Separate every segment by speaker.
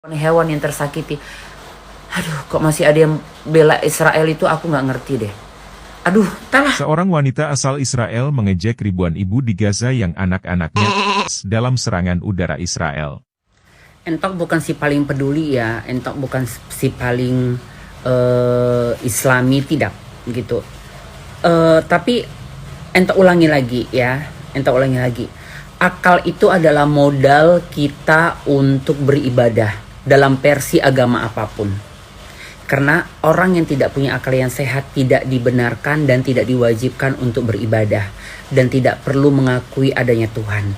Speaker 1: Hewan yang tersakiti. Aduh, kok masih ada yang bela Israel itu, aku nggak ngerti deh. Aduh, talah.
Speaker 2: Seorang wanita asal Israel mengejek ribuan ibu di Gaza yang anak-anaknya dalam serangan udara Israel.
Speaker 1: Entok bukan si paling peduli ya, entok bukan si paling Islami, tidak gitu. Tapi entok ulangi lagi ya, entok ulangi lagi. Akal itu adalah modal kita untuk beribadah dalam versi agama apapun. Karena orang yang tidak punya akal yang sehat tidak dibenarkan dan tidak diwajibkan untuk beribadah. Dan tidak perlu mengakui adanya Tuhan.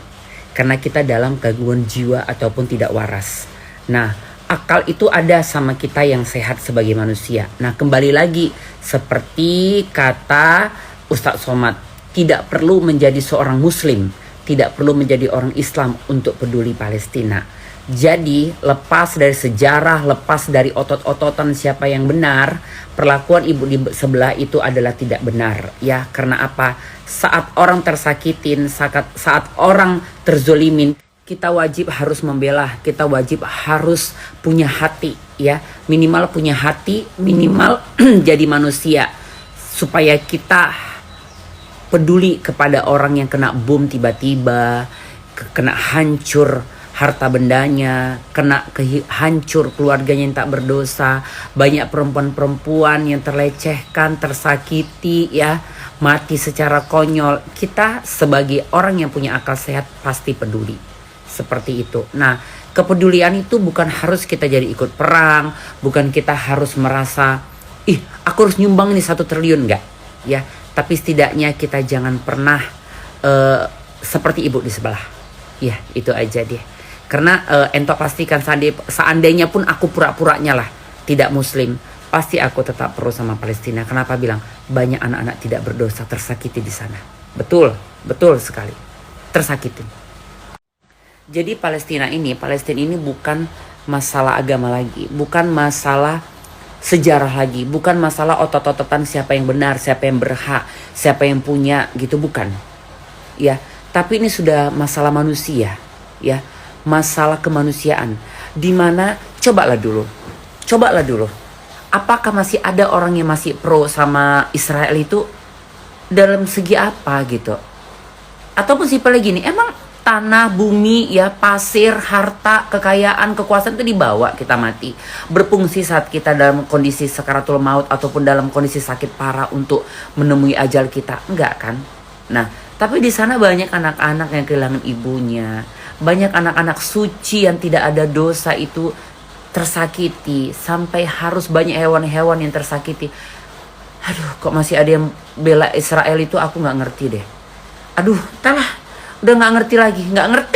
Speaker 1: Karena kita dalam gangguan jiwa ataupun tidak waras. Nah, akal itu ada sama kita yang sehat sebagai manusia. Nah, kembali lagi seperti kata Ustadz Somad, tidak perlu menjadi seorang muslim, tidak perlu menjadi orang Islam untuk peduli Palestina. Jadi lepas dari sejarah, lepas dari otot-ototan siapa yang benar, perlakuan ibu di sebelah itu adalah tidak benar. Ya, karena apa? Saat orang tersakitin, saat orang terzolimin, kita wajib harus membela, kita wajib harus punya hati, ya. Minimal punya hati, minimal jadi manusia. Supaya kita peduli kepada orang yang kena bom tiba-tiba, kena hancur harta bendanya, kena hancur keluarganya yang tak berdosa, banyak perempuan-perempuan yang terlecehkan, tersakiti, ya, mati secara konyol. Kita sebagai orang yang punya akal sehat pasti peduli seperti itu. Nah, kepedulian itu bukan harus kita jadi ikut perang, bukan kita harus merasa, aku harus nyumbang nih 1 triliun, enggak, ya. Tapi setidaknya kita jangan pernah seperti ibu di sebelah, ya, itu aja deh. Karena entok pastikan seandainya pun aku pura-puranya lah tidak muslim, pasti aku tetap pro sama Palestina. Kenapa bilang? Banyak anak-anak tidak berdosa tersakiti di sana. Betul, betul sekali. Tersakiti. Jadi Palestina ini bukan masalah agama lagi, bukan masalah sejarah lagi, bukan masalah otot-ototan siapa yang benar, siapa yang berhak, siapa yang punya, gitu, bukan. Ya, tapi ini sudah masalah manusia, ya. Masalah kemanusiaan, dimana cobalah dulu, apakah masih ada orang yang masih pro sama Israel itu dalam segi apa gitu, ataupun simpelnya gini, emang tanah, bumi, ya, pasir, harta, kekayaan, kekuasaan itu dibawa kita mati, berfungsi saat kita dalam kondisi sakaratul maut ataupun dalam kondisi sakit parah untuk menemui ajal kita, enggak kan? Nah, tapi di sana banyak anak-anak yang kehilangan ibunya. Banyak anak-anak suci yang tidak ada dosa itu tersakiti. Sampai harus banyak hewan-hewan yang tersakiti. Aduh, kok masih ada yang bela Israel itu, aku gak ngerti deh. Aduh, talah, udah gak ngerti lagi, gak ngerti.